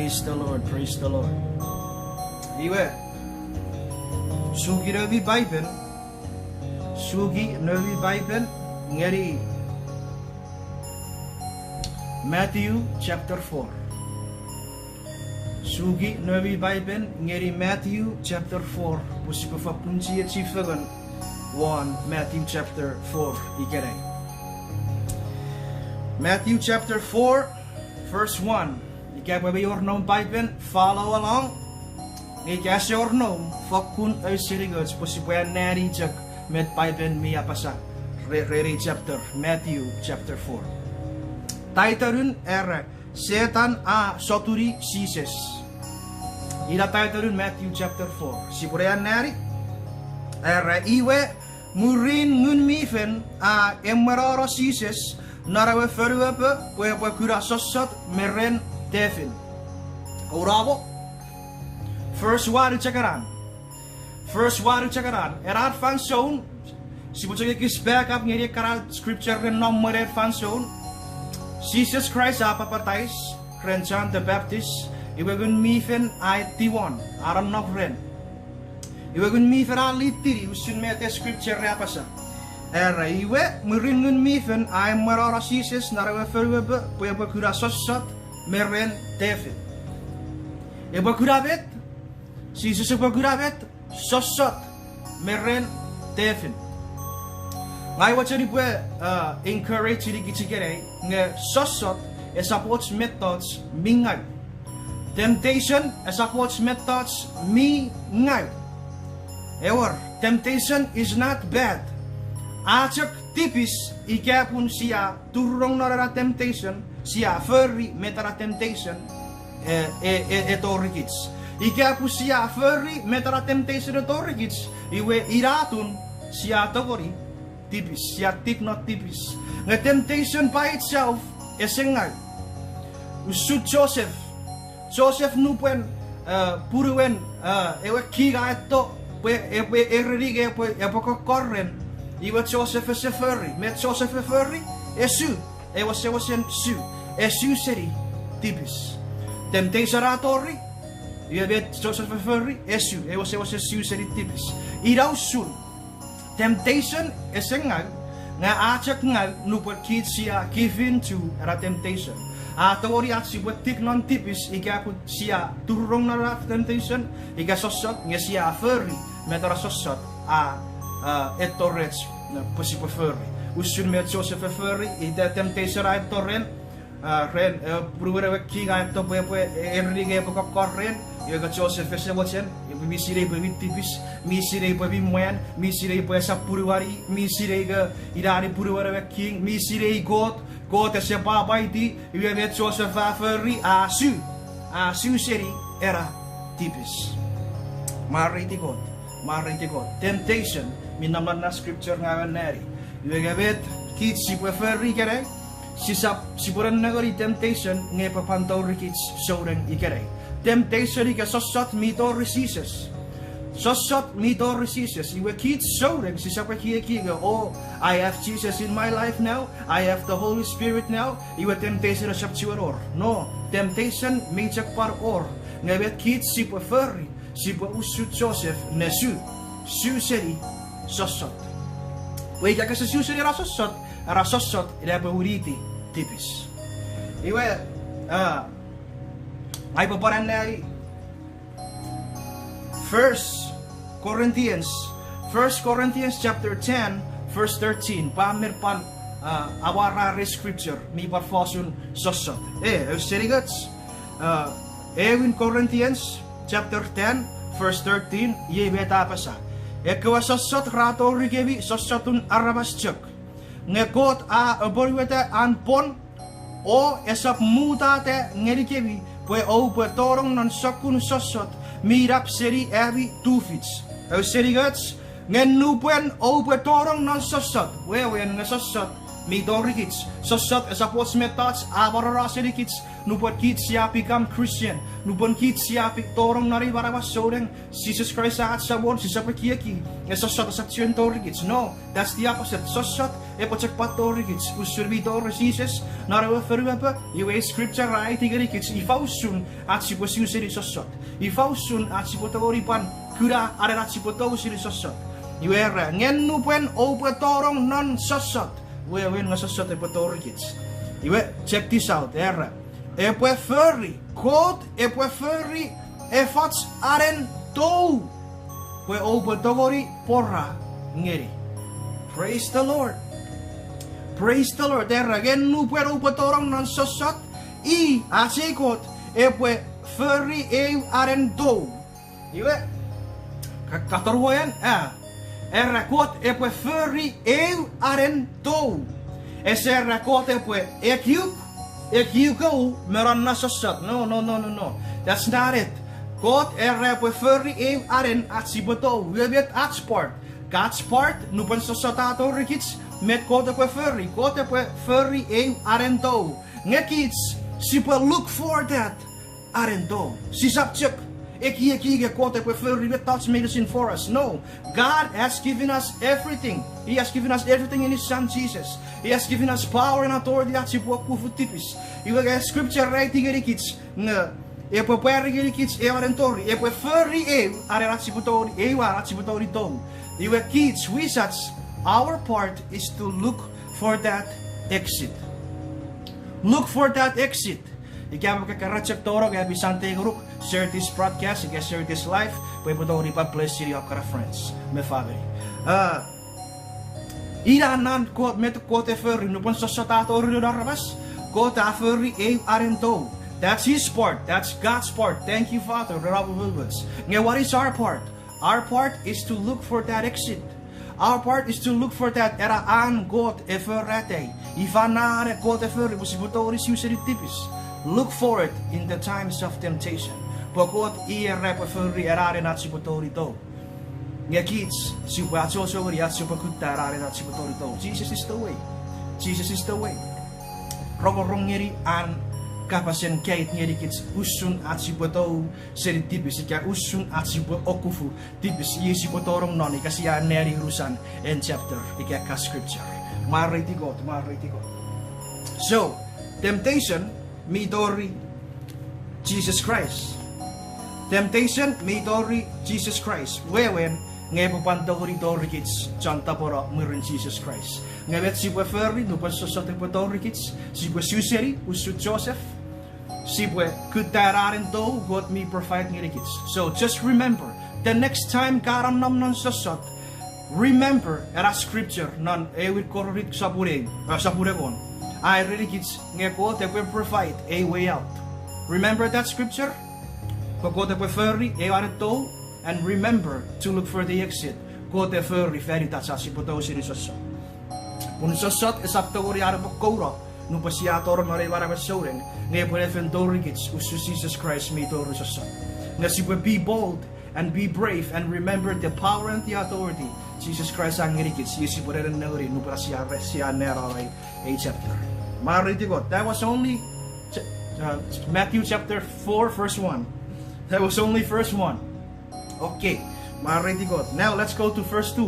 Praise the Lord, praise the Lord. Iwe, sugi nabi Bible, ngeri Matthew chapter 4. Sugi nabi Bible, ngeri Matthew chapter 4. Pusi ko fokun siya chifagan 1 Matthew chapter 4 ikeray. Matthew chapter 4 verse 1. Ikaw your known Bible, follow along. Ikaw your known fokun ay sirigots pusi po yan nari jak met Bible miya pasa. Re chapter Matthew chapter 4. Title er setan a sotuni sises. Ila title Matthew chapter 4. Si po yan nari er iwe murin ngun mifen a emerara sises narawe feruepe po kura sosot meren Devin. Orabo. First water chakaran. Erar fan zone. Si mo kis back up ngeri karal scripture ren number fan zone. Jesus Christ apapatay ren John the Baptist. Iwagun mifen ay T1. Aram nok ren. Iwagun mifen ali tiri usun mete scripture repasa. Era iwe muringun mifen ay marara Jesus narawe feruebe po kura sosot meren David. Eba kurabet, Jesus eba kurabet, sosot meren David. Ngai wachari pue encourage diri kichikere nge sosot esapwatch methods mingay. Temptation esapwatch methods mingay. Ewer, temptation is not bad. Achak tipis ikapun siya turong narara temptation. Siya furry metara temptation etorikits. Ika po siya furry metara temptation etorikits. Iwe iratun siya togori tipis. Siya tiknot tipis. Nga temptation by itself esengay. Usud Joseph nupwen puruwen ewe kiga eto ewe errige ewe kokorren. Iwe Joseph ese furry. Met Joseph furry esu. Ewa sewasen su. Esu seri tipis. Temptation ratori. Iwa bet Joseph furry. Esu. Ewa sewasen su seri tipis. Iraw sun. Temptation esengag. Nga achak nga nupot kid siya give in to era temptation. Atori at si buat tik non tipis. Ika po siya turong na ra temptation. Ika sosot. Nga siya furry. Metara sosot. Etorets. Posipo furry. Usun met Joseph furry, ida temptation ay torren, ren pruwera weki ay to po enrige po korren, yoga Joseph se watchen, misire po tipis, misire po bimwen, misire po sa purwari, misire ga idari purwera weki, misire God se babay di, yoga met Joseph furry, asu seri era tipis. Mariti God. Temptation, minaman na scripture nga nari. Iwagabit, kids si furry kere, si puran nagori temptation, ngay papantaw kids soren ikere. Temptation ika sosot mito resises. Iwa kids soren, si sa pakikiga, oh, I have Jesus in my life now, I have the Holy Spirit now, iwa temptation na sapsiwaror. No, temptation may chak par or. Ngabit kids si furry, si usut Joseph, nesu, seri, sosot. Wait, kaya sa susunod rasosot, ilapauriti, tipis. Iwe, ay paparan na 1 Corinthians chapter 10, verse 13. Pamirpan, awarare scripture, mi parfosun sosot. Serigats, in Corinthians chapter 10, verse 13, ye beta pa sa. Ekawa sosot rato rigevi sosotun arabas chuk. Ngekot aboriwete anpon o esap mutate ngerikevi pwe o pwe torong non sokun sosot mirap seri evi tufits. Seri gats ngenupwen o pwe torong non sosot. Wewen ngesosot mi dorikits. Sosot esapos metats abarara seri kits. Nupot kits siya become Christian. Nupon kits siya torong nari barawas soreng Jesus Christ at sabon si sapakiaki. Sosot asap siyon torikits. No, that's the opposite. Sosot epo check patori kits usur vitor Jesus nara feruapa iwe scripture right tigari kits ifausun at si posiu siri sosot ifausun at si potori pan kura are at si potou siri sosot iwe ra ngenu pen o potorong non sosot we wen ngasosot e potori kits iwe check this out era epwe furry god epwe furry efats aren tou we o potogori porra ngeri. Praise the Lord. Praise the Lord. There again, nu pero patorong non sosot I asikot epwe furry aren do. Iwe katorwoyan erakot epwe furry aren do. Eserakot epwe ekyuko meron na sosot. No. That's not it. God epwe furry aren atsiboto. We get atsport. God's part, nupan sa sotato rikits, met kote kwe furry arendo. Nge kids, si pa look for that arendo. Si sapchuk, eki kote kwe furry with touch medicine for us. No, God has given us everything. He has given us everything in His Son Jesus. He has given us power and authority at si po kufutipis. Iwaga scripture writing rikits, epo pweri rikits arentori, epo furry aratzibutori, aratzibutori to. You kids, we such, our part is to look for that exit. Look for that exit. Ikaw magkakaratsak toro, kaya bisante group, share this broadcast, share this live, pwede po ito bless you, kara friends, my family. Ira nan kot met kote furry, nupon sa sotato rin narabas, kota furry arento. That's His part, that's God's part. Thank you, Father, Robert Williams. Ngayon, what is our part? Our part is to look for that exit. Our part is to look for that eraan God everete. Ifanare God everete musibutoris useritipis. Look for it in the times of temptation. Pokot ierepeferi erare natsibutori to. Nga kids, sibuatso sori at subakutta erare natsibutori to. Jesus is the way. Jesus is the way. Rogorongeri an kapasen kait ngeri kits usun at siboto seri tipis ika usun at sibo okufu tipis yesi botorong noni kasi ya neri rusan in chapter ika ka scripture mariti God. So temptation midori Jesus Christ. Temptation midori Jesus Christ. Wewen ngayon pandori dori kits chanta pora mirin Jesus Christ. Ngayon si Ferry nupan sa dori kits si Suseri usut Joseph si kütta to God me provide ngeri kits. So just remember the next time karanam non sosot, remember era scripture non ewit kororit saburegon. I really kits ngeko te will provide a way out. Remember that scripture? Ko te Ferry to. And remember to look for the exit. Ko te furry veritas si poto si sosot. Pun sosot esap to ori ara pokoro. No pasiator no re bara besoren. Nge po defendori kits usu Jesus Christ me to sosot. Na si be bold and be brave and remember the power and the authority. Jesus Christ ang ngirikits yesi po rin nori no pasiya nera a chapter. Mariti ko. That was only Matthew chapter 4 verse 1. That was only verse 1. Okay, mariti ko. Now let's go to verse 2.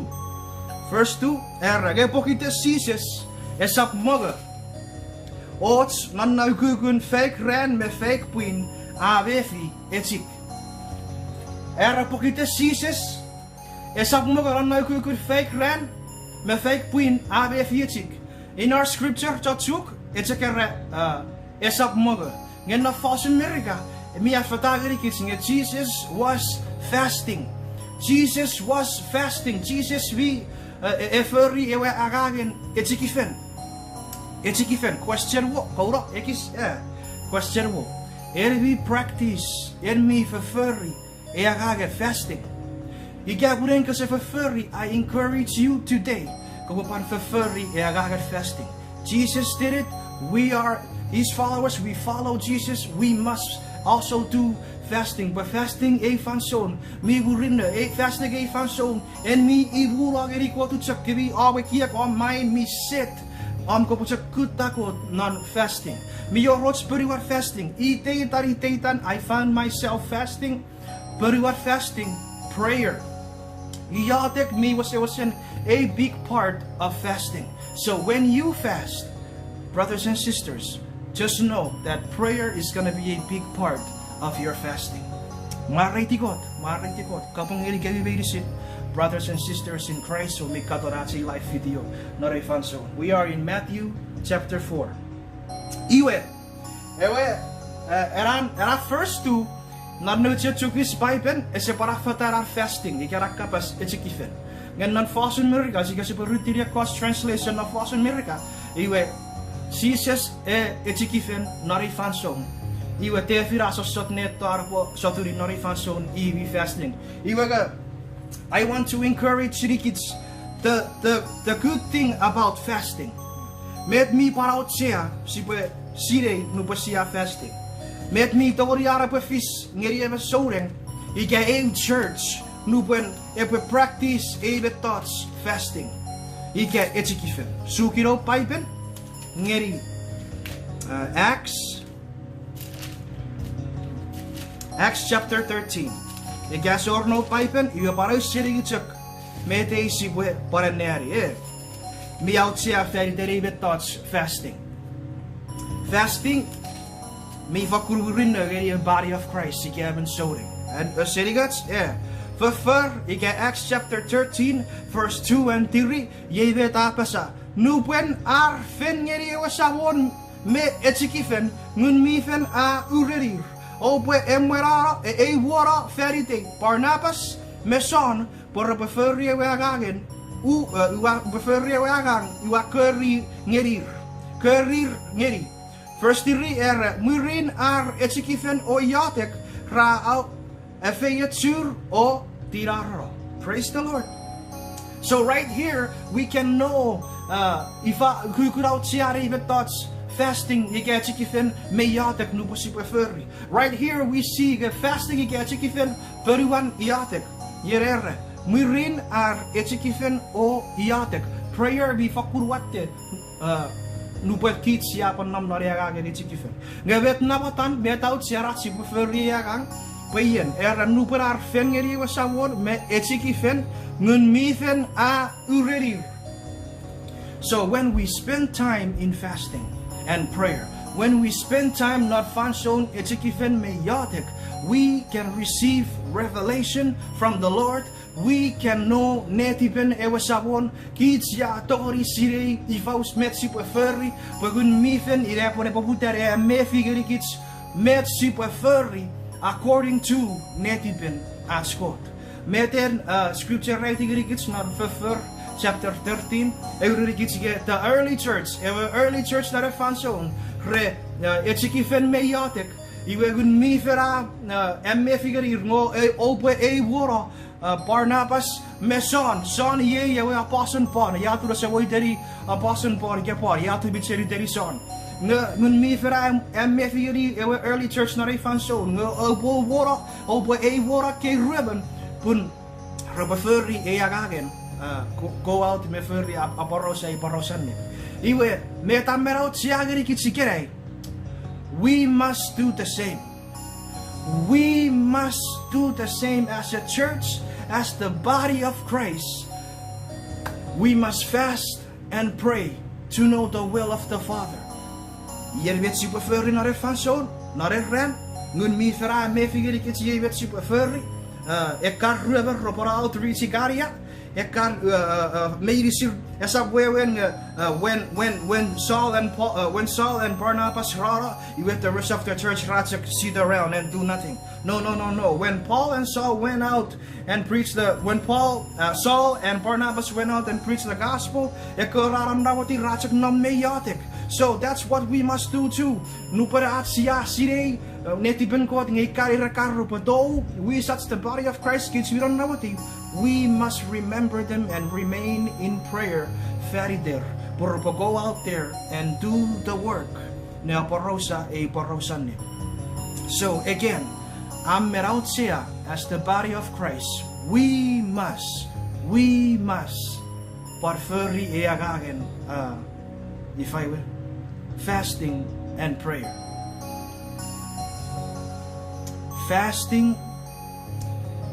Verse 2, erage pokite Jesus esap moga. Ots nan naukukun fake ren me fake puin avefi etik. Era pokite Jesus esap moga nan naukukun fake ren me fake puin avefi etik. In our scripture chatsuk etikere esap moga. Ngen na false America. Mi afatagari kitsing Jesus was fasting. Jesus was fasting. Jesus we eferi ewe agagen etikifen. Question wo kauro ekis question wo. We practice en mi feferi e agagen fasting. Igaburen kasi feferi I encourage you today. Kumapan feferi e agagen fasting. Jesus did it. We are His followers. We follow Jesus. We must also do fasting, but fasting a fanson, me wurinne, a fasting a fanson, and me iwulag eriko to chokewe, awe kiak on mine me sit. Ko po kütta ko non fasting. Me your rots periwar fasting. Iteitan, I found myself fasting. Periwar fasting, prayer. Yatek me was a big part of fasting. So when you fast, brothers and sisters, just know that prayer is gonna be a big part of your fasting. Maraitikot, kapag iligay brothers and sisters in Christ, so may katoratsi life video, not a fanso. We are in Matthew chapter 4. Ewe, era first two, not no chukis pipen, es para fatara fasting, ikara kapas echikifen. Ngan non fasten America, si kasi perutiria cost translation of fasten America. Ewe, Jesus echikifen, not a fanso. Iwe tefira so sotnet tarpo sotuni not a fanso, iwi fasting. Iwe I want to encourage the kids. The good thing about fasting. Met me paraut siya sipe sire no siya fasting. Met me toriara pe fish ngeri eva soreng. Ika aim church no epwe practice eve thoughts fasting. Ika echikifen. Sukiro pipen ngeri Acts chapter 13. Ika sorno pipen iwa para sire ichak. Mete sipe para neri me out siya very derivative thoughts fasting. Fasting me vakururin the body of Christ ik hebben zoring. And say guys, for Acts chapter 13 verse 2 and 3 ye vet apasa nupen ar fen ngeri wasawon me echikifen ngun mi fen a urerir opwe emwera e wara ferite Barnabas meson por beferie wagagen beferie wagang uwa kerir ngeri First diri murin ar echikifen o yatek ra au efeyatsur o tiraro. Praise the Lord. So right here we can know if kukurau tiari thoughts fasting ike echikifen me yatek nubusi preferri. Right here we see fasting ike echikifen peruan yatek yerere murin ar echikifen o yatek. Prayer bi fakurwatte nupet kit siapa nam nariaga ni chikifen ngebet nabatan betaut siarat si preferia kang payen era nuperar fen ngeri wasawon me echikifen ngun mifen a ureri. So when we spend time in fasting and prayer, when we spend time not fanson echikifen me yatek, we can receive revelation from the Lord. We can know netipen ewasabon kids ya tori sire ifaus met super furry bagun mifen irepone poputare me figure kids met super furry according to netipen as quote meten scripture writing kids not for chapter 13 every kids get the early church that I found so re echikifen me yatek iwegun mifera me figure ngo opwe e wora Barnabas meson son ye apostle Paul ya tu sa way dari apostle Paul ke Paul ya tu biteri dari son ngun mi fera me figure early church na ray fan so ngo obo e wora ke ribbon pun robaferi e agagen go out me feri aporosa e parosan iwe metamerot siageri kitsikere. We must do the same. We must do the same as a church, as the body of Christ. We must fast and pray to know the will of the Father. Yer vet super furry naar fanson, naar ren. Ngun mi fera me figure kits ye vet super furry. Ek kan rubber ropora outreach garia. Ek kan medisir Esap when Saul and Barnabas rara, you with the rest of the church ratchak sit around and do nothing. No. When Paul and Saul went out and preached Saul and Barnabas went out and preached the gospel, so that's what we must do too. We such the body of Christ kids, we don't know what we must remember them and remain in prayer. Ferider, por go out there and do the work. Na parosa e parosan. So again, I'm out here as the body of Christ. We must parferi e agagen if I will fasting and prayer. Fasting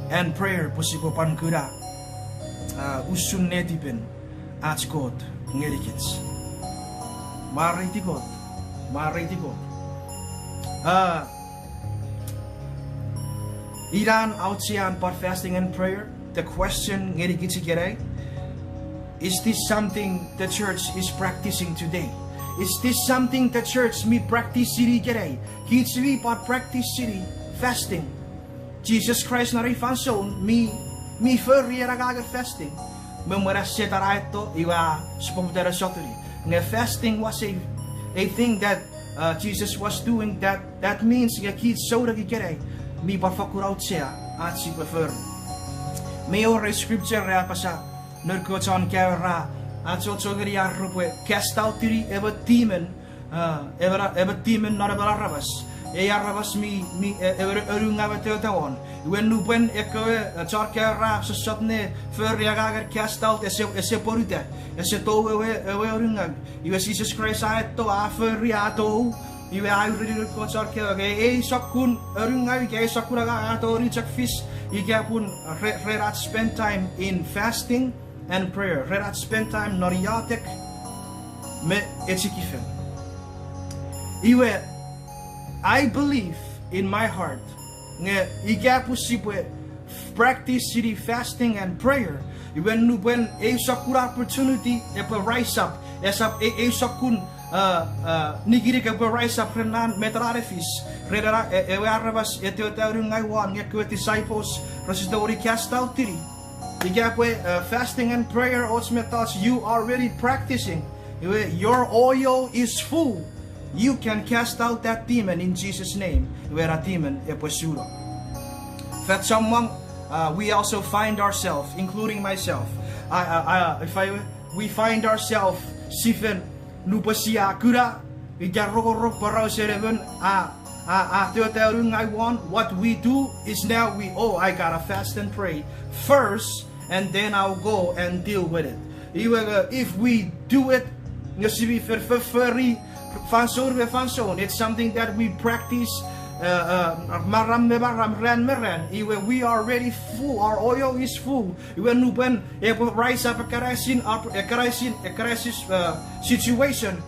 and prayer posipo pan kuda usun netipin at God ngeni kids. Mariti God. Mariti God. Iran outsian part fasting and prayer. The question ngeni kids gere. Is this something the church is practicing today? Is this something the church me practice city gere? Kids we part practice city fasting. Jesus Christ na refanson mi förriera gaga fasting. Memora setara ito iwa spomtera sotuni. Nga fasting was a thing that Jesus was doing. That means nga kids so that gere mi par fakuraut siya at si prefer. May ore scripture ra pasa nurkoton kara at so geri arrupe cast out tiri ever demon not about rabas. Arabas mi ever urunga tawon. When nupen epwe charkera so sotne förriagager cast out esse porute esse towe urunga. You Jesus Christ to aferiato. You are really good charkera sokun urunga ke sakuraga to richak fish. You gapun rerat spend time in fasting and prayer. Rerat spend time noriatek me etsikifen. I believe in my heart nga igapusipwe practice city fasting and prayer. When a sakura opportunity epa rise up esap a sakun nigiri ka rise up renan metrarefis redara ewarabas etotauring I want nga disciples resistori cast out tiri. Igapwe fasting and prayer osmetas you are already practicing. Your oil is full. You can cast out that demon in Jesus' name. Where a demon epwesuro. That someone we also find ourselves, including myself. We find ourselves sifen nupasia kura. Igarrok parao sereven I want. What we do is now I gotta fast and pray first, and then I'll go and deal with it. If we do it, it's something that we practice. We are already full. Our oil is full. When rise up a crisis situation,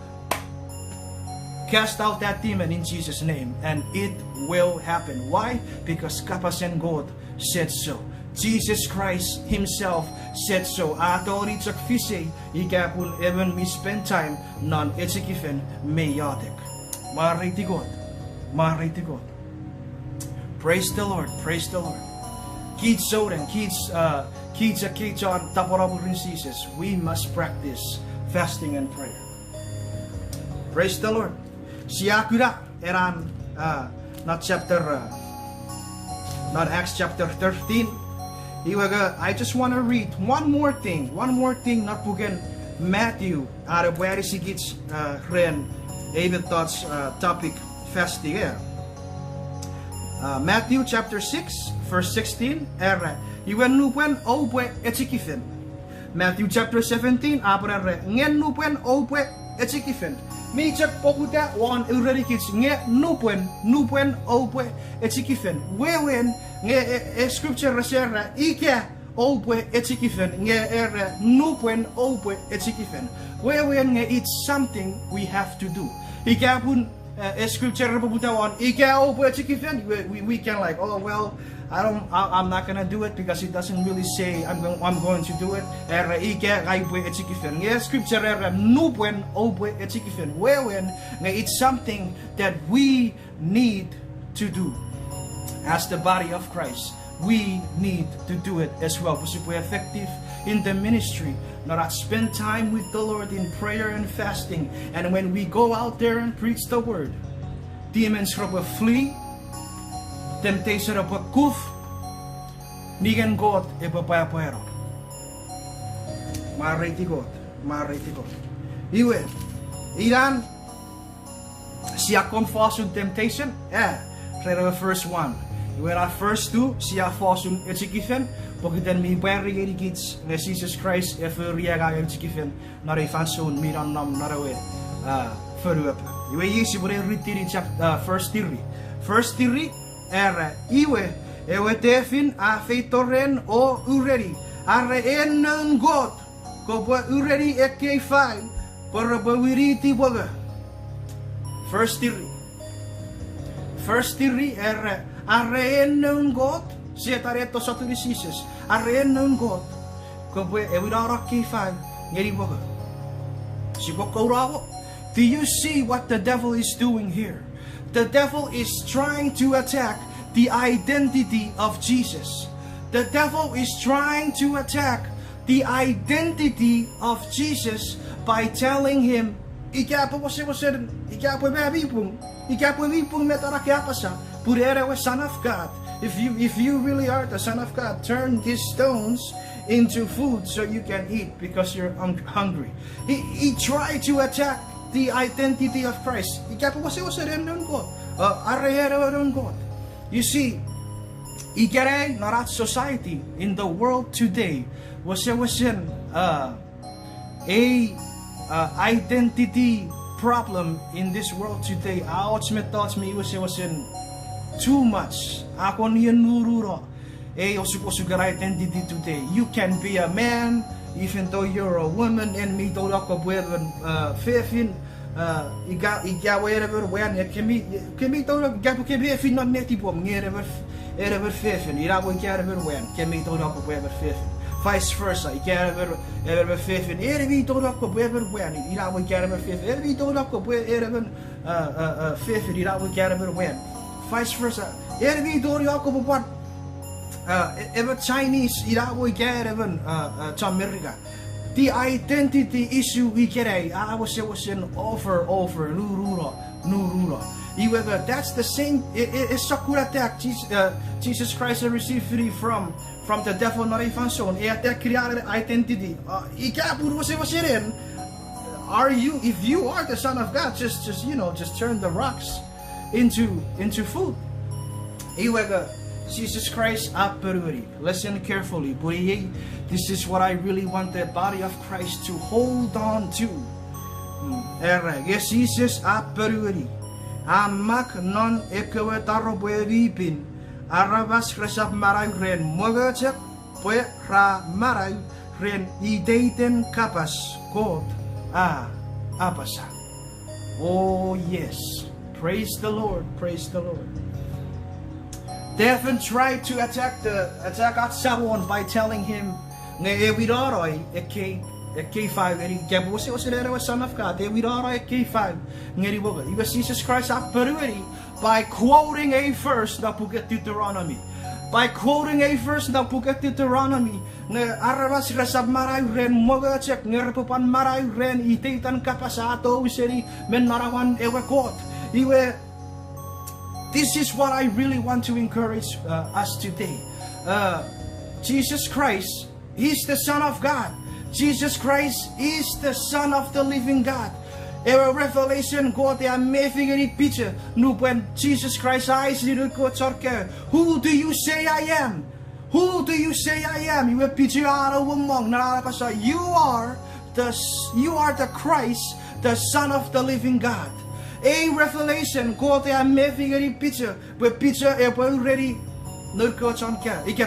cast out that demon in Jesus' name, and it will happen. Why? Because Kapas and God said so. Jesus Christ Himself said so. Atori chak fise igapun even we spend time non etsikifen meyatek. Mariti God. Mariti God. Praise the Lord. Praise the Lord. Kids soden, kids on taporaburin Jesus. We must practice fasting and prayer. Praise the Lord. Siakura eran not Acts chapter 13. I just want to read one more thing, not pugen Matthew out of where he gets ren David thoughts topic fasting. Matthew chapter 6 verse 16 Matthew chapter 17 Mi chak pokuta wan urari kids nge nupen opwe etsikifen wewen nge scripture resera ike opwe etsikifen nge nupen opwe etsikifen wewen nge it's something we have to do. Ikapun scripture reputa wan ike opwe etsikifen we can like I'm not gonna do it because it doesn't really say I'm going to do it. Scripture it's something that we need to do as the body of Christ. We need to do it as well because if we're effective in the ministry, not spend time with the Lord in prayer and fasting, and when we go out there and preach the word, demons will flee. Temptation of a kuf, nigan God epapayapero. Mariti God. Iwe, Iran, siya confusion temptation. Trailer first one. Iwe our first two, siya fasun etsikifen. Pagkitan mi payari kids, na Jesus Christ riyaga etsikifen. Nare fansun miran nam narawe. Feruap. Iwe yisi bore ritiri first theory. First theory. Iwe tefin a feito ren o ureri arre en God ko ba already ek5 para ba wiriti waga. First tiri areen ng God siya tareto sa tulisises areen ng God ko ba ewidara k5 ngeri waga. Do you see what the devil is doing here? The devil is trying to attack the identity of Jesus. The devil is trying to attack the identity of Jesus by telling him, son of God. If you really are the Son of God, turn these stones into food so you can eat because you're hungry. He tried to attack the identity of Christ. You see, narat society in the world today was a identity problem in this world today. Ouch me thoughts me was too much. Ako niyan nururo. Osugar identity today. You can be a man even though you're a woman and me don't talk about fefin wherever when kemi don't gapu kemi if not neti pom ngerever fefin ira wo ngerever when kemi don't talk about fefin vice versa ngerever fefin ere don't talk about when ira wo ngerever fefin ere don't talk about fefin ira wo ngerever when vice versa ere don't talk about ever Chinese ira wo ngerever America. The identity issue we get I was over nurura. That's the same. It's sakura attack. Jesus Christ received free from the devil not even shown. Attack created identity. Are you? If you are the Son of God, just turn the rocks into food. Jesus Christ apwapwai. Listen carefully. This is what I really want the body of Christ to hold on to. Jesus apwapwai. Amak non epwe taroboy vipin. Arabas resap maray ren mogacek pwe ra maray ren ideiten kapas kot apasa. Oh yes. Praise the Lord. Praise the Lord. They haven't tried to attack someone by telling him, K5, Son of God, K5, it was Jesus Christ by quoting a verse na puket Deuteronomy. By quoting a verse na puket Deuteronomy, araras rasab maray ren mogacek ngerpupan maray ren ititan kapasato useri men marawan ewekot. This is what I really want to encourage us today. Jesus Christ is the Son of God. Jesus Christ is the Son of the living God. A revelation God the amazing picture. Nu when Jesus Christ eyes little chokewe. Who do you say I am? Who do you say I am? You picture you are the Christ, the Son of the living God. A revelation God the amazing picture. But picture already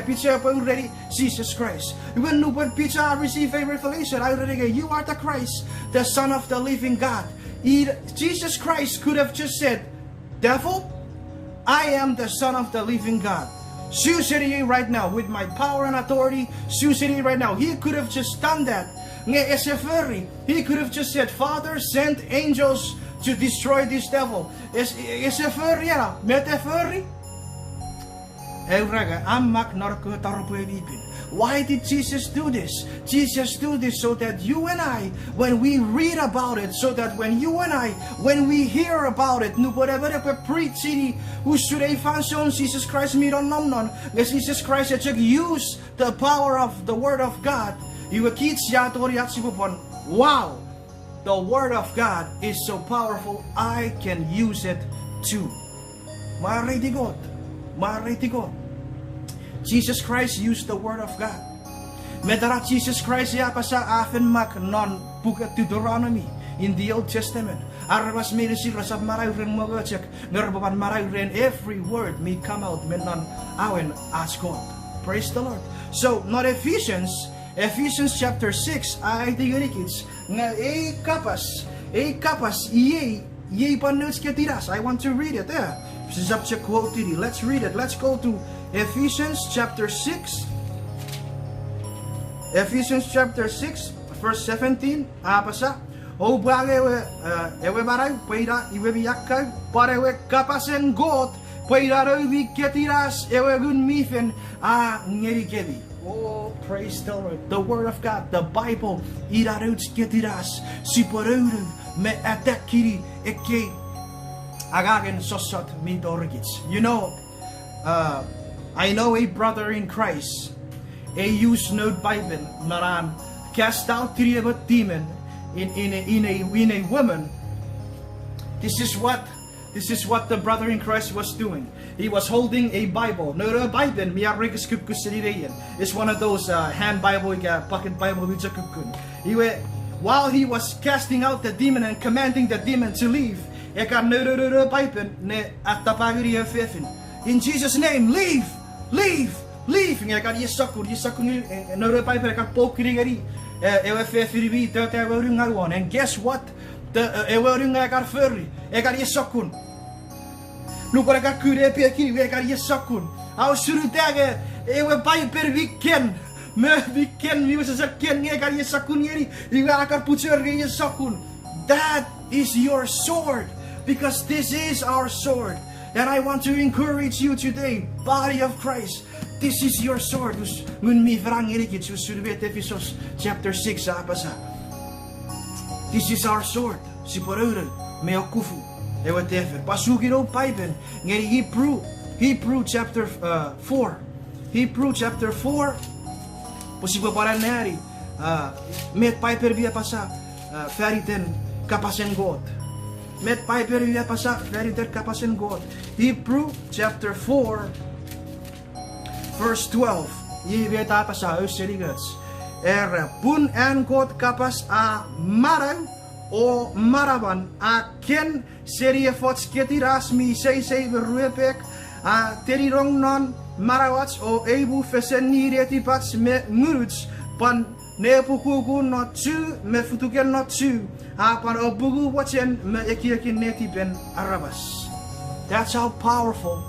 picture already Jesus Christ. When picture I receive a revelation, I already you are the Christ, the Son of the living God. Jesus Christ could have just said, devil, I am the Son of the living God. Suicide right now with my power and authority. Suicide right now. He could have just done that. He could have just said, Father, send angels to destroy this devil. Why did Jesus do this? Jesus do this so that you and I, when we read about it, so that when you and I, when we hear about it, preach who should a function Jesus Christ meet on non Jesus Christ use the power of the Word of God. Wow, the Word of God is so powerful, I can use it too. Marity God. Jesus Christ used the Word of God. Medara Jesus Christ sa afen mak non buka Deuteronomy in the Old Testament. Arabas merisi rasab maray ren mogacek ngerbaban maray ren every word may come out men non awen as God. Praise the Lord. So not Ephesians Ephesians chapter 6 ay tigirikits nga kapas iye panuts ketiras. I want to read it there. Let's read it. Let's go to Ephesians chapter 6. Ephesians chapter 6 verse 17. Apasa o bagay ewe baray pweda iwe biyakay parewe kapasen got pweda rewi ketiras ewe gun mifen ngeri kebi. Oh, praise the Lord. The Word of God, the Bible, iraruts ketiras si poruru me atak kiri eke agagen sosot mi dorgits. You know, I know a brother in Christ, a use note Bible, naran cast out three demon in a woman. This is what the brother in Christ was doing. He was holding a Bible. No, the Bible, it's one of those hand Bible, pocket Bible. While he was casting out the demon and commanding the demon to leave, in Jesus' name, leave. And guess what? Nu para ka kure pe kiri we ka yesakun. Au suru tage ewe pai per weekend. Me weekend mi was a ken nge ka yesakun yeri. Iwa akar pucher ge yesakun. That is your sword, because this is our sword. And I want to encourage you today, body of Christ. This is your sword. Mun mi vrang eri kit suru be Ephesians chapter 6 apa sa. This is our sword. Si porure me okufu. Pasukiro Bible ngeri Hebrew chapter 4. Hebrew chapter 4. Posible para nari met piper via pasa feriten kapasen God. Met piper via pasa feriten kapasen God. Hebrew chapter 4 verse 12. Yibeta pasa userigats. Pun en God kapas a marang o maraban aken serie fots ketiras mi sei beruepek terirong non marawats o ebu feseni retipats me nguruts pan nepukugu not tu me futuken not tu pan obugu watchen me ekiekin netipen arabas. That's how powerful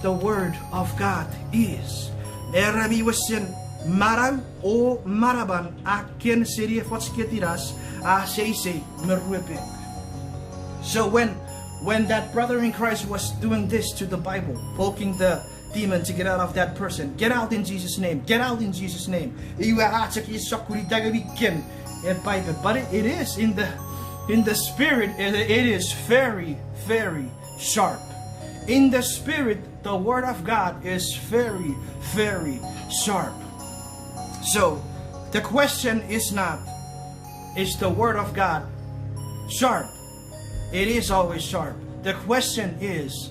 the Word of God is. Erabi wasen marang o maraban aken serie fots ketiras sei meruepek. So when that brother in Christ was doing this to the Bible, poking the demon to get out of that person, get out in Jesus' name, get out in Jesus' name. But it is in the spirit, it is very, very sharp. In the spirit, the Word of God is very, very sharp. So the question is not, is the Word of God sharp? It is always sharp. The question is,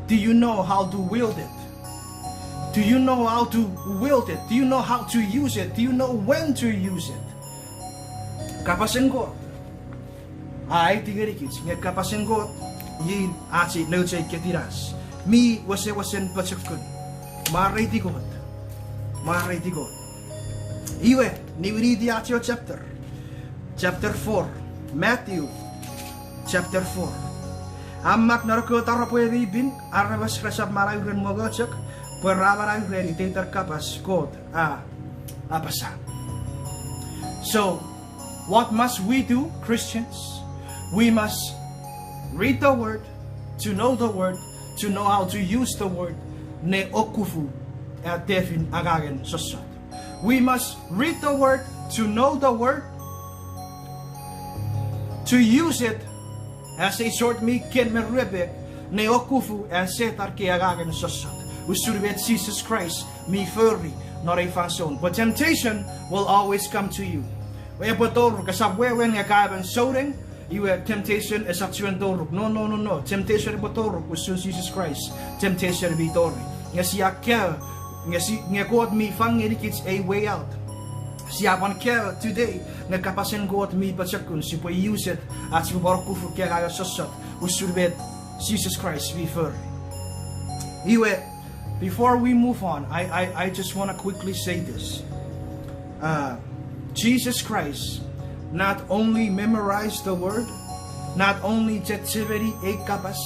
do you know how to wield it? Do you know how to wield it? Do you know how to use it? Do you know when to use it? Kapasen ko. Ay tigirikits. Nga kapasen ko. Yin aci naucay ketiras. Mi wasen pachakun. Maray tigot. Iwe, liwiniir atio chapter 4, Matthew chapter 4. Amak narko tarapwe bibin arabas resap marayuren mogocek perabarayuren iteter kapas kot apasa. So, what must we do, Christians? We must read the Word, to know the Word, to know how to use the Word. Ne okufu at defin agagen sosot. We must read the Word, to know the Word, to use it as a sword ken merebe ne okufu en setar ke agagen sosot. Usurvet Jesus Christ mi furry not a fason. But temptation will always come to you. We potoro kasabwe when ngakaben soden. You have temptation as actually doruk. No. Temptation potoro usus Jesus Christ. Temptation vitori. Ngasiya care. God mi fang it's a way out. Siyapan care today. Nagkapasen God mi patsakun. Si po use it at si barku for care kaya sosot. Usurbet Jesus Christ we fur. Before we move on, I just want to quickly say this. Jesus Christ not only memorized the word, not only jetiveri e kapas,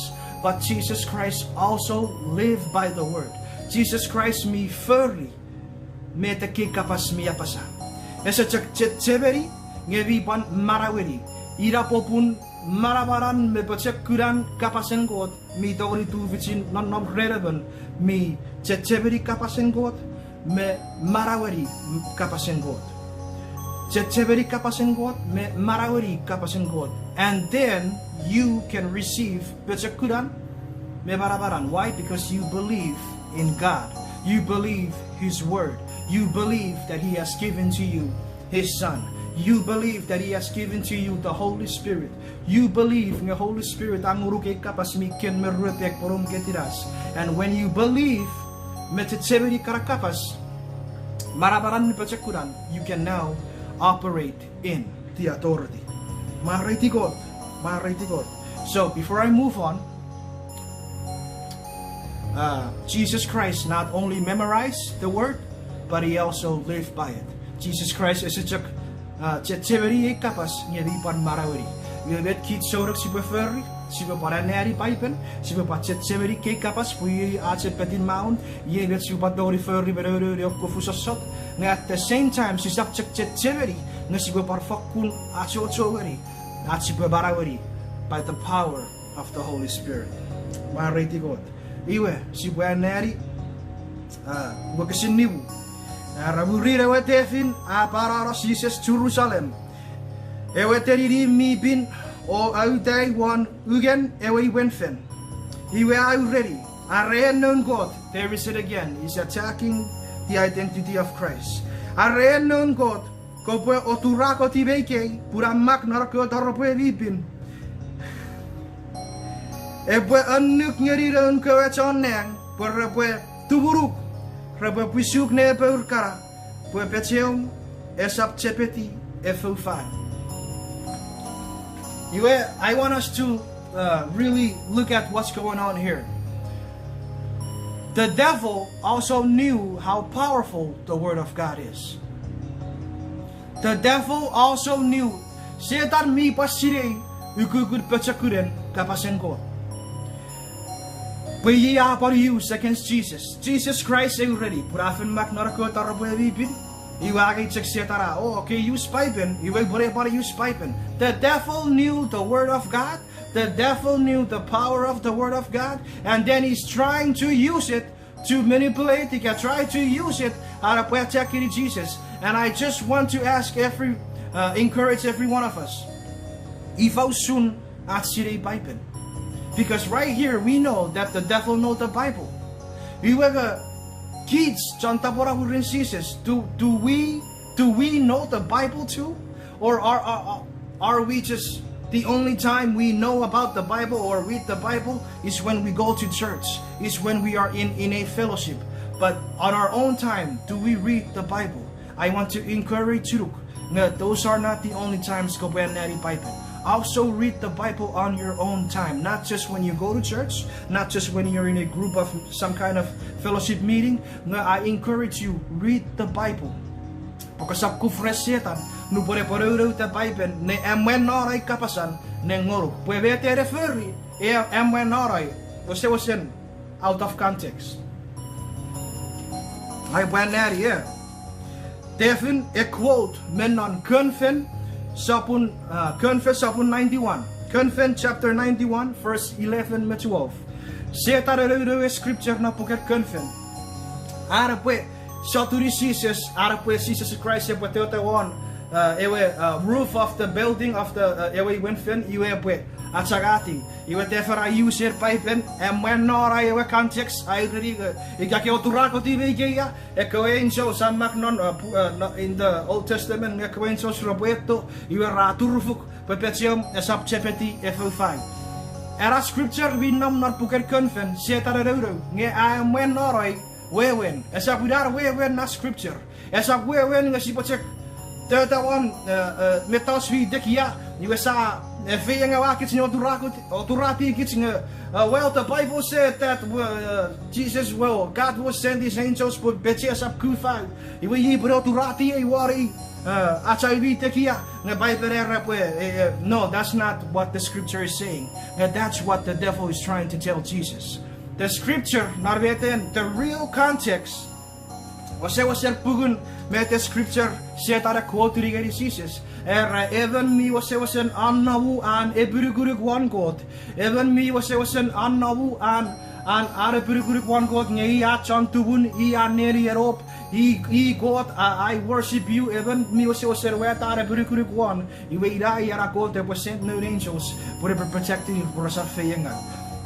but Jesus Christ also lived by the word. Jesus Christ mi furry me te ke kapas mi apasa. Esa jetiveri ngevi pan maraweri. Ira popun marabaran me kuran kapasen god mi dori tu vicin non relevant mi jetiveri kapasen god me maraweri kapasen god. Jetiveri kapasen god me maraweri kapasen god. And then you can receive kuran me marabaran. Why? Because you believe in God. You believe His word. You believe that He has given to you His Son. You believe that He has given to you the Holy Spirit. You believe in the Holy Spirit. And when you believe, you can now operate in the authority. So before I move on, Jesus Christ not only memorized the word, but He also lived by it. Jesus Christ is a jetiveri kapas ngeripan maraweri. We let kids sorak si beferi, si beparaneri pipen, si bepat jetiveri ke kapas pui ace petin maun, ye let si bepat feri berori kofusasot. At the same time, si subject jetiveri, nasi bepar fokun ace ochoweri, ace bebaraweri by the power of the Holy Spirit. Mariti God. Iwe si buaneri, wakasinibu. Raburi ewe tefin apararos Jesus Jerusalem. Ewe teriri mi bin o autai one ugen ewe wenfen. Iwe au ready. Are known God. There is it again. He's attacking the identity of Christ. Are known God. Kope oturako tibeke puramak narko torope vipin. Epwe anuk ngeriron kowe choneng porepwe tuburuk. Pisuk ne perkara, pue pecheum, Esap chepeti, epwe. I want us to really look at what's going on here. The devil also knew how powerful the word of God is. The devil also knew setan mi pasire ukukut pechakuren kapasen ko. We are for use against Jesus. Jesus Christ is ready. Purafin mak narko tarabwe vipin. Iwagi check setara. Oh, okay, use pipen. Iwag bore para use pipen. The devil knew the word of God. The devil knew the power of the word of God, and then he's trying to use it to manipulate. He can try to use it out of attacking Jesus. And I just want to ask encourage every one of us. Ifaw soon at sire pipen. Because right here we know that the devil knows the Bible. We were kids, Jesus. Do we know the Bible too? Or are we just the only time we know about the Bible or read the Bible is when we go to church, is when we are in a fellowship. But on our own time, do we read the Bible? I want to encourage you that those are not the only times ko nari Bible. Also read the Bible on your own time, not just when you go to church, not just when you're in a group of some kind of fellowship meeting. No, I encourage you, read the Bible. Because sa kufres setan, no pore the Bible, ne eman noray kapasan, ne ngoro. Pwede te referi, eman noray, was out of context. I went there, yeah. Devin, a quote, men on Kunfen, Sapun 91. Kunfen chapter 91, verse 11 to 12. Seta scripture na puket Kunfen. Arapwe, sotuni Jesus, Arapwe Jesus Christ, roof of the building of the ewe Winfen, iwe at Sagati. Iwe tefera user pipen, and when nora ewe context, I really Ikakioturako Tivegia, Ekoenso, San Macnon in the Old Testament, Ekoensos Roberto, iwe Raturufuk, Perpetuum, Esap chepeti, epwe. Era scripture we nom not puket confen, Seta ne I am when noroi, wewen, Esap without wewen not scripture, Esap wewen, as you check 31 metas vi dekia. iwe sa fe nga wa kits ni oturati kits nga well, the Bible said that God will send his angels for Esap kufa. Iwe yi bro turati e wari HIV tekia nga Bible no, that's not what the scripture is saying. That's what the devil is trying to tell Jesus. The scripture, the real context, was pugun met the scripture set at a quote to Jesus. Even me was an annawu and eburugurug one God. Even me was an annawu and eburugurug one God. Ngeia chantubun ia neri erop. He God, I worship you. Even me was an weta eburugurug one. Iweida yara God that was sent no angels, but protecting you for us a fayenga.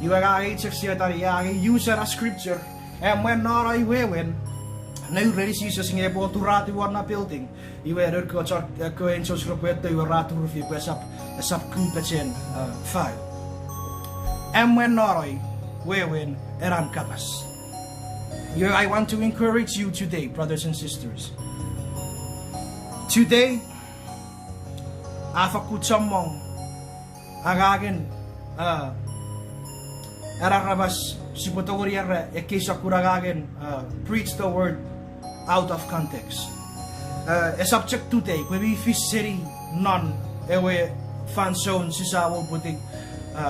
You are a use a scripture, and when not I win. Nu ready Jesus nge bo tu ratu warna building. Iwe ko angels robeto iwe ratu rufi esap ku pechen file. And when noroi win eran kapas. I want to encourage you today, brothers and sisters. Today, afaku chamong agagen erarabas sipotogori ekisa kuragagen preach the word out of context. A subject today, we fish city non ewe fan zone sisawo puting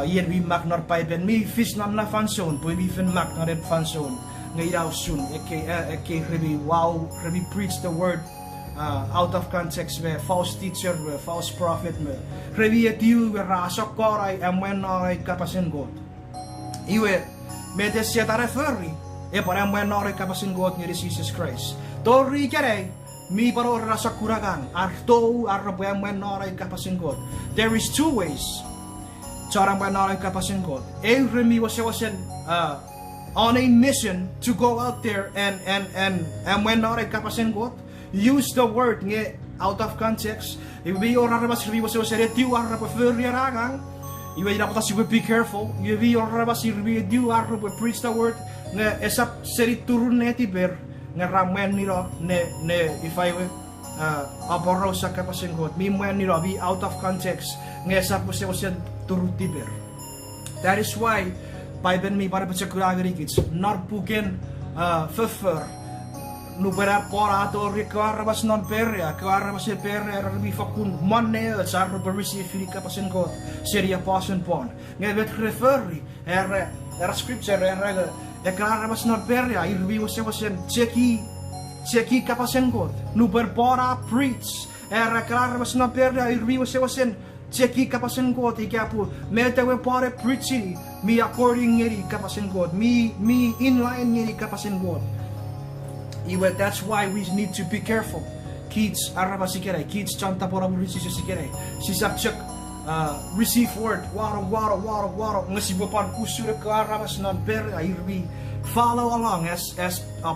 yen we mak nor pipen me fish non na fan zone, we fin mak nor fan zone. Ngayaw soon eke rebi wow rebi preach the word out of context me false teacher me false prophet me rebi etiu we rasok korai when norai kapasen God. Iwe mete siata referi para when norai kapasen God ngeri Jesus Christ. Tori kere mi paro rasa kuragan arto arabem when norai kapasen God. There is two ways cara when norai kapasen God. Every mi was on a mission to go out there and when norai kapasen God, use the word nge out of context. If we orarabas we was retiu arabeferi ragang. You will be careful. You will preach the word. Esap seri turun neti ber ngeramen niro ne if I will aboro sa kapasen God. Mimwen niro be out of context. Ngesap was turuti ber. That is why Bible mi para pagsakuragari kids not puken fefer no para porato rekarabas non peria karabas peria rabi fokun monne sa receive filika pasen God seria pasen pon ngevet referi era scripture era karabas non peria irbi was cheki kapasen God no per pora preach era karabas non peria irbi was cheki kapasen God ikapu mete we pare preaching me according ngeri kapasen God me inline ngeri kapasen God. That's why we need to be careful. Kids arabasikere, kids chanta pora sikere. Sisapchak receive word waro ngasibopan usura ka arabas non per irbi follow along as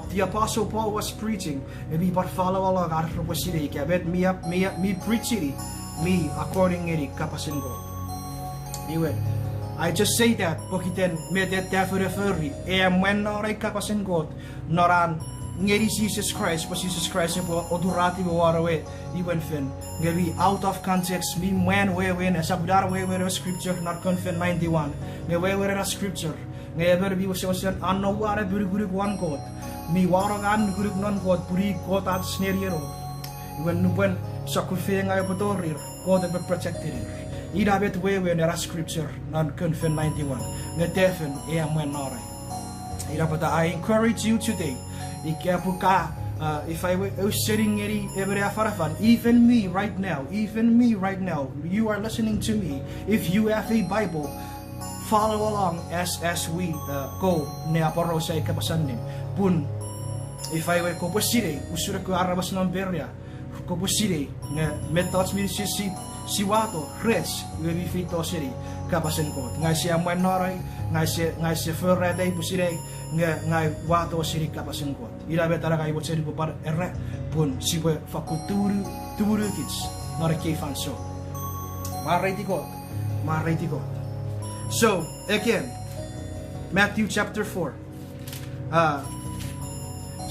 the apostle Paul was preaching. Maybe but follow along arabasire kabet me preaching me according ngeri kapasen God. I just say that pokiten medet referi when norai kapasen God noran ngeri Jesus Christ was Jesus Christ po odurati mo warawe even fin ngeri out of context me when we sabudar we scripture not confin 91 me we scripture ngeber bi was anno wara guru one God mi warangan guru non God puri God at sneriero even nupen sakufe ngay potorir God be protected ida bet we scripture not confin 91 ngedefen when norai ida pata. I encourage you today. If I was sitting even me right now, you are listening to me. If you have a Bible, follow along as we go. Pun, if I were koposire, usura ko arabas ng beria, koposire, methods mi siwato, res, we feito siri, kapasen ko. Nga siya manoray, nga siya ferrete pusire, nga wato siri kapasen ko. Ilabe talaga iwat siri po par pun siwe fakuturu kids, norake fanso. Mariti ko. So again, Matthew chapter 4.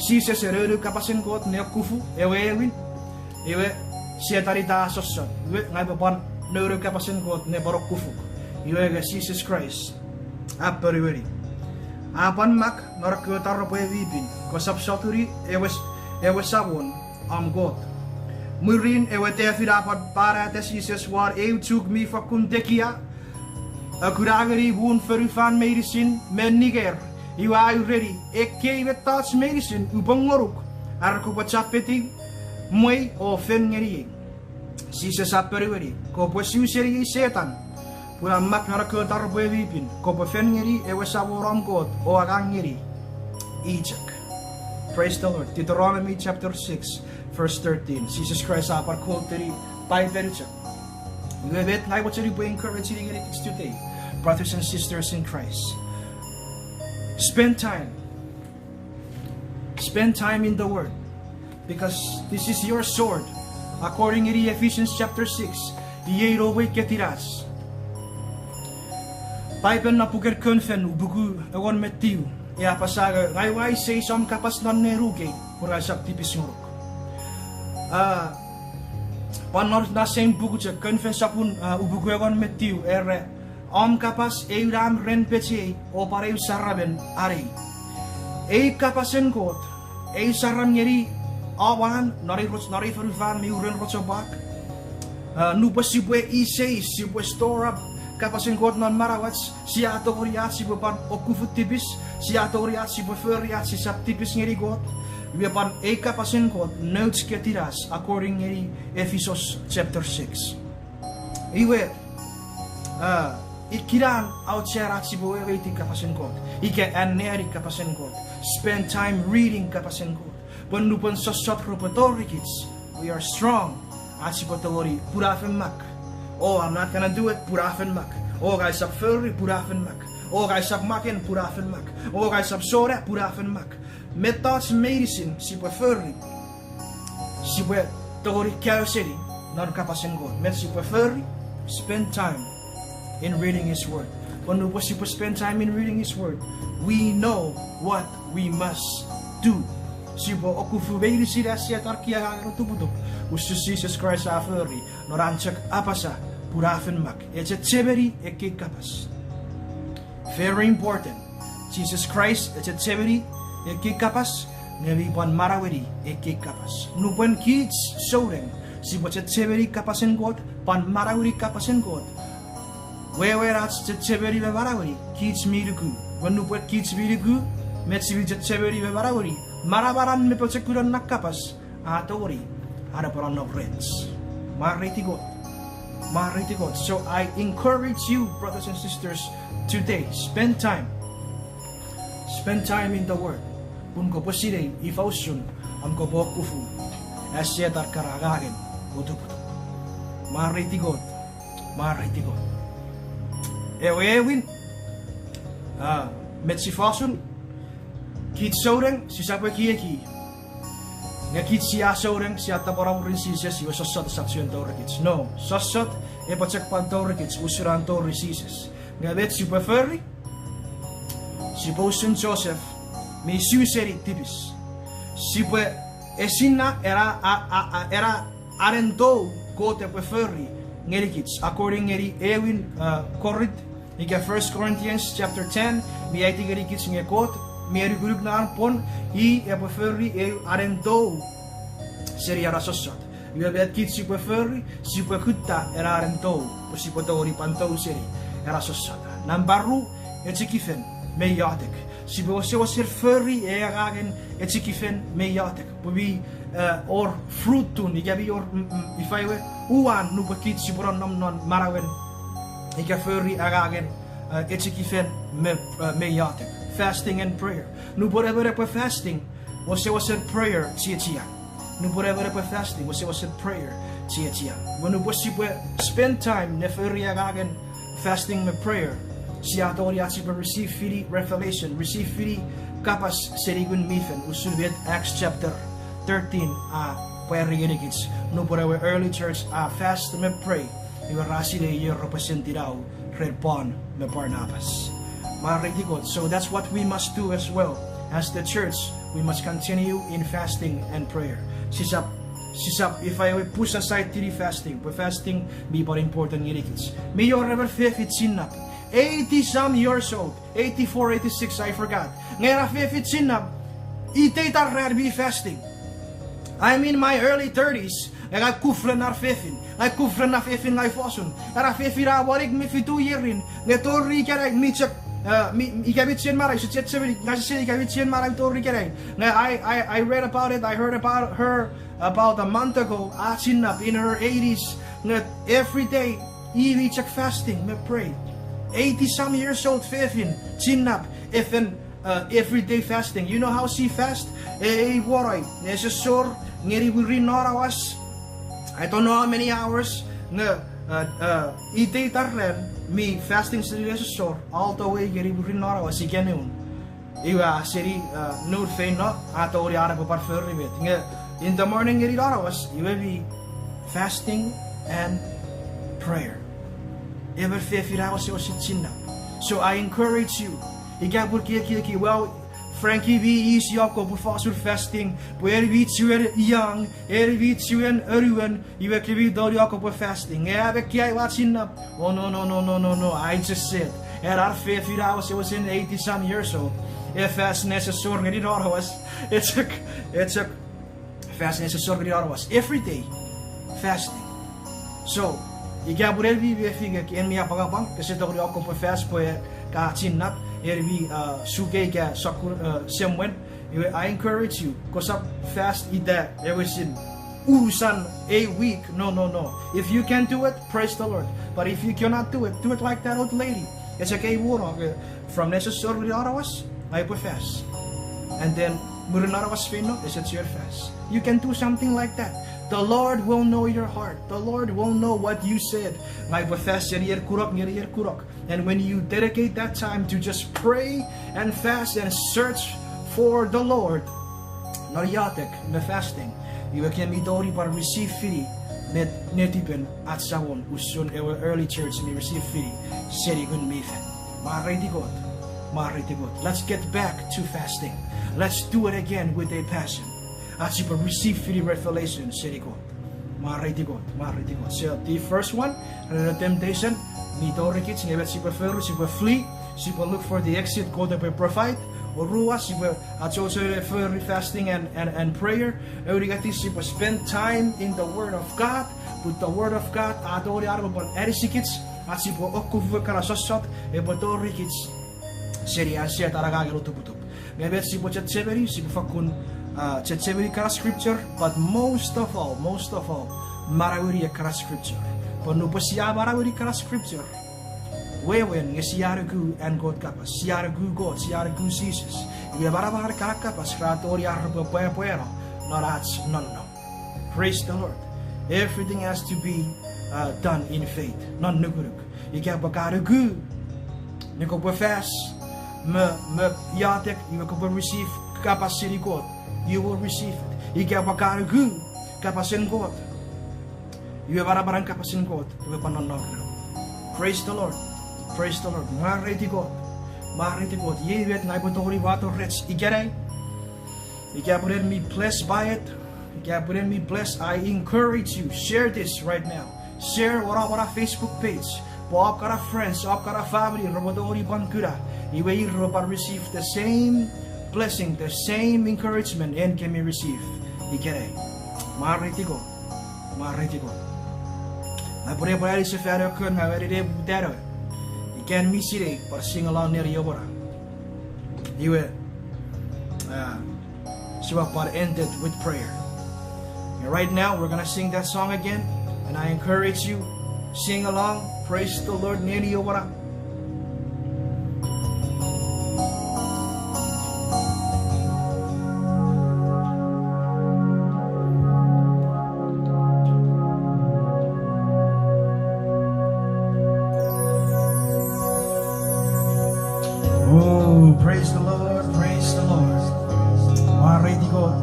Jesus erero kapasen ko ne kufu ewe siya tarita soson. Ngai papan nuru kapasin kot ne barok kufuk. Iwega Jesus Christ. Apwapwai. Apan mak norak taro po evipin. Kosap soturi ewe sabon am God. Murin ewe tefi dapat para tes Jesus war eutug mi fokun tekia. Akuragari woon verufan medicine men niger. Iwa ay ready. Eke iwe touch medicine upangoruk. Arko pachapeti moy o fen ngeni. Jesus apwapwai. Ko po siuseri setan. Pura mak norak taro po evipin. Ko po fen ngeni ewe saboram God o agang ngeni. Ijak. Praise the Lord. Deuteronomy chapter 6, verse 13. Jesus Christ apar kulteri pai vericha. You have it. I want you to encourage you today, brothers and sisters in Christ. Spend time. Spend time in the Word, because this is your sword. According to Ephesians chapter 6, Yero we ketiras. Paipen na puker kunfen buku egon metiu. Ya pasaga gaiwai say som kapas non neruge pura sak tipis nguruk. Panor na same buku che kunfen sapun ubuku egon metiu ere om kapas euram ren pece o pareu saraben ari. Kapasen kot saram nyeri awan nari verufan mi uren rotsobak. Nu pasibwe say sibwe store up. Kapasin kot non marawats si ato oriat si bepan okufut tipis si ato oriat si beferiat si sap tipis ngeri kot bepan kapasin kot notes ketiras according ngeri Ephesus chapter 6 iwe ikiran outserat si boe weti kapasin kot ike aneri kapasin kot spend time reading kapasin kot penupon sosot repertory kids we are strong at si patori purafen mak. Oh, I'm not gonna do it, purafen mak. Oh, guys, up furry, purafen mak. Oh, guys, up makin, purafen mak. Oh, guys, up sore, purafen mak. Methods medicine, si po furry. Si po tori kaya city, non kapasin God. Met si po furry, spend time in reading His Word. When we spend time in reading His Word, we know what we must do. Si po okufu beiri sida siya tarkia ang tubutok. Usus Jesus Christ a furry, noranchak apasa. Purafen mak. It's a tiberi eke kapas. Very important. Jesus Christ, it's a tiberi eke kapas. Ngawi pan maraweri eke kapas. Nupan kids soreng. Si what's a tiberi kapasen God, pan maraweri kapasen God. Where ats a tiberi maraweri. Kids miruku. When nupat kids miruku, metsi a tiberi maraweri. Marabaran me pachekuran nakapas. Atori. Haraparan of rents. Mariti God. Mariti God. So I encourage you, brothers and sisters, today, spend time in the Word. Kung ko po sila ifausun, am ko po kufu, asya tar karagagen, buto-buto. Mariti God. Ewin, met si fasun, kit soreng, si sapwe kieki. Nga kit siya soreng siya taparang rin siya siya sosot saksyon tore kits. No, sosot pacek pan tore kits usuran tore siya. Nga bet si preferi si posun Joseph mi suseri tipis. Si pe esina era arento kote preferi ngeri kits according ngeri Ewin Corinth ika 1 Corinthians chapter 10 mi aiti ngeri kits ngekot Meri gulug na arpon preferi arento seri arasosot. You have kids si preferi si kütta era arento o si potori panto seri arasosot. Nambaru etzikifen meyatek. Si se wasir furry agagen etzikifen meyatek. Pubi or fruitun igabi or ifaiwe uan nu kids si boron non marawen ika furry agagen etzikifen meyatek. Fasting and prayer. Nu whatever fasting was prayer chia. Nu whatever fasting was prayer chia. When we spend time neferia gagen fasting and prayer, siya tori receive fili revelation, receive fili kapas serigun mifen usulbet Acts chapter 13 pairigikits. Nu whatever early church fast and pray. Iwa rasi de year representiraw red pon me Barnabas. So that's what we must do as well. As the church, we must continue in fasting and prayer. Sisa Sisap, if I will push aside tiri fasting, but fasting be but important ngirikits. May your ever fifit sinap. 80 some years old, 84, 86, I forgot. Ngera fifit sinap, itatar rar be fasting. I'm in my early 30s. I kufren naar fifin. I kufren naar fifin ngai fosun. Era fifira warik mi fitu yerin. Netori kerek mi chak. Ik heb het zien maar. Ik zit ze ik heb het zien maar. Ik tori kerek. I read about it. I heard about her about a month ago. Sinap in her 80s. Every day, we check fasting. We pray. 80 some years old fifin. Sinap. Even everyday fasting. You know how she fast? Waray. Nesesor. Ngeri liwiniir hours. I don't know how many hours. Me fasting sir all the way ngeri liwiniir hours again yun. Iwa seri nood feito ato ori ara pa in the morning ngeri hours you will be fasting and prayer. Ever 50 hours you sit sinna. So I encourage you. Well, Frankie wie is Jacob fast fasting. Where we young, we everyone, you will be door Jacob fasting. Yeah, what's in up? Oh no. I just said. At our 50 hours, it was in 80 some years old. If fast necessary in hours, it's a fast necessary hours every day fasting. So, you get whatever you think in me up kasi door Jacob fast boy ka chinap. We suge ka semwen. I encourage you, cause up fast eat that. It was in usan a week. No. If you can do it, praise the Lord. But if you cannot do it like that old lady. It's okay. From necessary hours, I put fast, and then murinara was feino. It's your fast. You can do something like that. The Lord will know your heart. The Lord will know what you said. And when you dedicate that time to just pray and fast and search for the Lord, nariyatek na fasting, you can be dori para receive free net netipen at sawon usun our early church may receive free seri gun mifen. Mariti God. Let's get back to fasting. Let's do it again with a passion. As you receive free revelation, Seriko. Mariti God. So the first one, the temptation, Nitorikits, never she prefer, she will flee, she will look for the exit, go to provide, or Rua, she will also refer fasting and prayer. She will spend time in the Word of God, with the Word of God, Adori Arbon Erisikits, as she will okufu karasosot, Ebotorikits, Seri Asia Taragarutuputup. Maybe she will chat severi, she will fokun. Chokewe kara scripture, but most of all, marawiri kara scripture. Panu siya marawiri kara scripture. Wewen ngesiaragu and God kapas, siaragu God, siaragu Jesus. We barabara kara kapas, ratori arba puero. No. Praise the Lord. Everything has to be done in faith, not nuguruk. You can bakaragu. Niko fast. Me yatek, you can receive capacity God. You will receive it. You get bakaragu, kapasin God. You have barabarang kapasin God. You have panonok. Praise the Lord. Mariti God. Ye wet na ibotori water rich. Igere. You get me blessed by it. You get me blessed. I encourage you. Share this right now. Share our Facebook page. Boab kara friends, boab kara family. Robotori bankura. You will receive the same blessing, the same encouragement, and can be received. Ikere. Mariti God. I pray for you, Father, couldn't have already better. You can miss it, but sing along near Yobora. You will. Shivapar ended with prayer. And right now, we're gonna sing that song again, and I encourage you, sing along, praise the Lord near Yobora. Oh, praise the Lord, praise the Lord. Mariti God.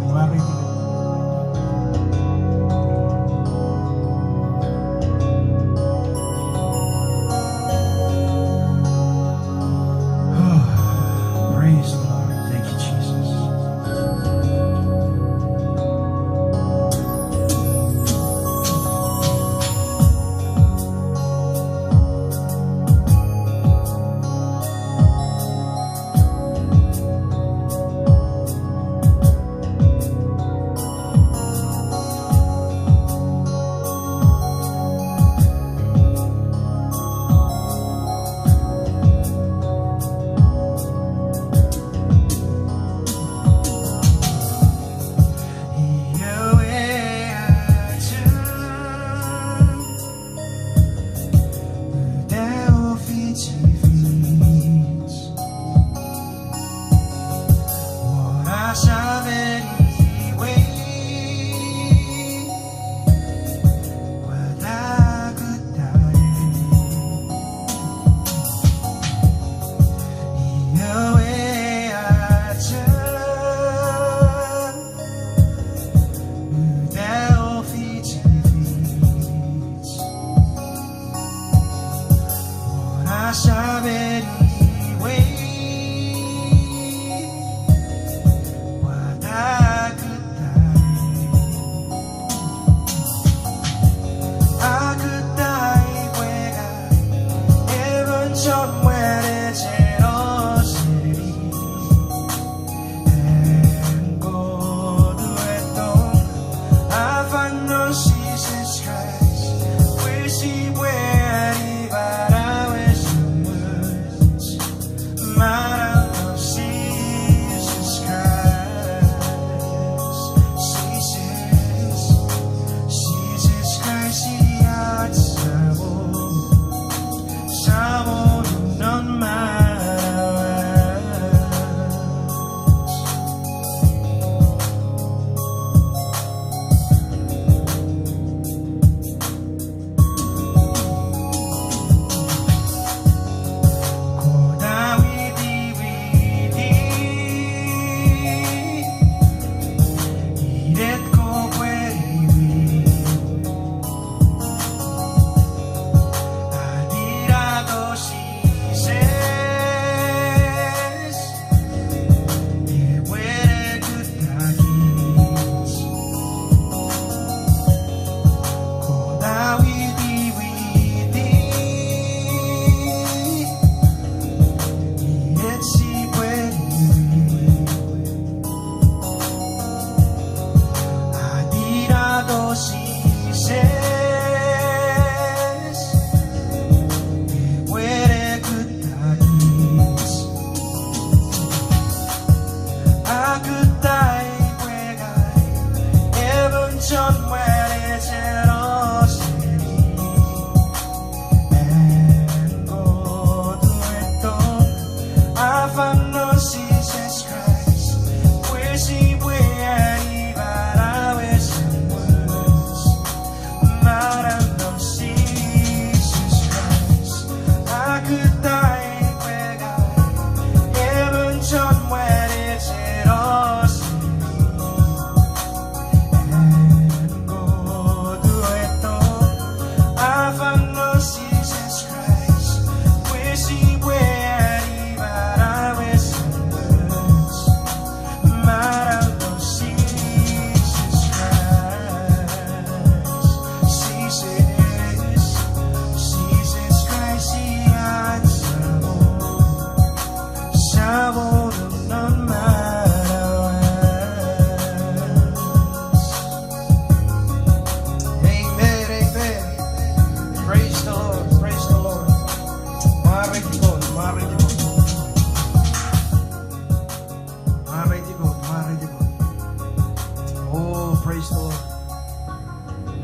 Praise the Lord.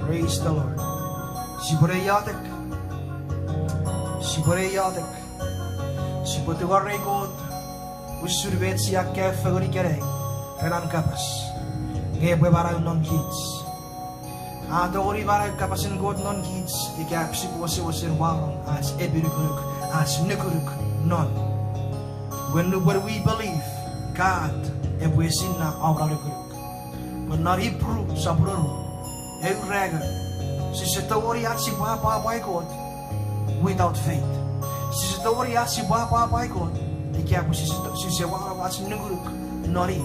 Praise the Lord. Sibureyatek. Sibureyatek. Sibutugarre God. Usurbet siya kefagori kere. Renan kapas. Ngepwe barang non kids. Adori barang kapasin God non kids. Ikap sibuwasi-wasin warong as ebiruguruk as nukuruk non. When we believe God epwe sinna auraruguruk. But not Hebrew sabruru. Evrega. Si setori at si apwapwai God without faith. Si setori at si apwapwai God. Ikap si sewara at si nuguruk nori.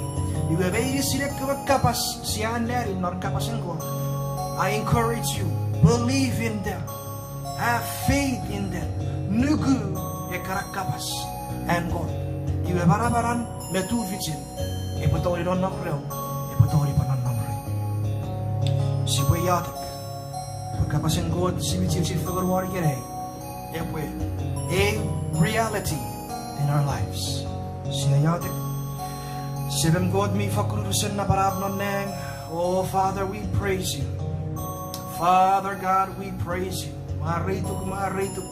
Iwebei silek kapas si anderi non kapasin God. I encourage you, believe in them, have faith in them. Nugu ekarak kapas and God. Iwe barabaran metu vicin. Epatori non namreo, epatori panan namre. Si yatek, pagkapasin God si vicin si fagorwari kere. Epwe, a reality in our lives. Si yatek, sibem God mi fakurusen na parab non neng. Oh Father, we praise you. Father God, we praise you. Marituk, marituk.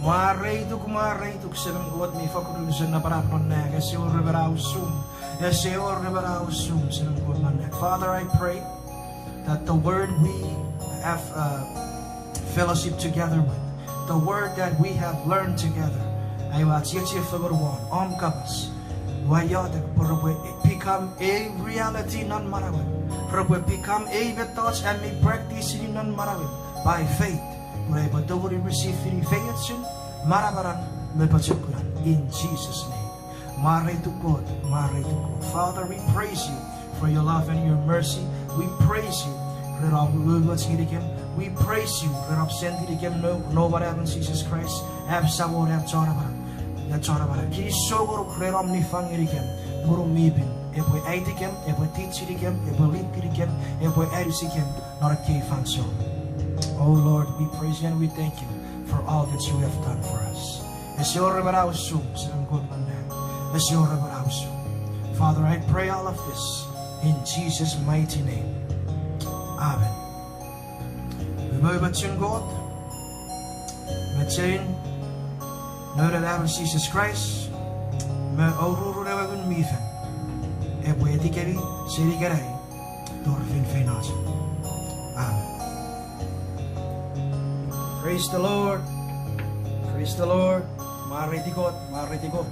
Marituk, marituk. Sibem God mi fakurusen na parab non neng. Esior reberausum. Esior reberausum. Sibem God non neng. Father, I pray that the word we have fellowship together with, the word that we have learned together, ay wachichi fagorwan, kapas. Wayatek, become a reality non marawin. Become a touch and may practice in non marawin by faith. But don't receive the faith marabaran mepatsukuran in Jesus' name. Mare to God, Mare to God. Father, we praise you for your love and your mercy. We praise you. We praise you. No what happens, Jesus Christ. Have sabor, have chorabaran. Kiri sogoro kreram ni fangirikem muru mibin epwe aidikem epwe teachirikem epwe lipirikem epwe erisikem not a key fanso. Oh Lord, we praise you and we thank you for all that you have done for us. Father, I pray all of this in Jesus' mighty name. Amen. God, know that I Jesus Christ, me aurora never been me fan. Epwe etikeri, seri gerai, dorfin fenas. Amen. Praise the Lord. Praise the Lord. Mariti God, mariti God.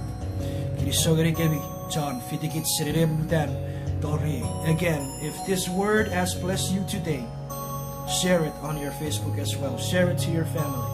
Kirisogeri kebi, John, fitikit serirebutan, dori. Again, if this word has blessed you today, share it on your Facebook as well. Share it to your family.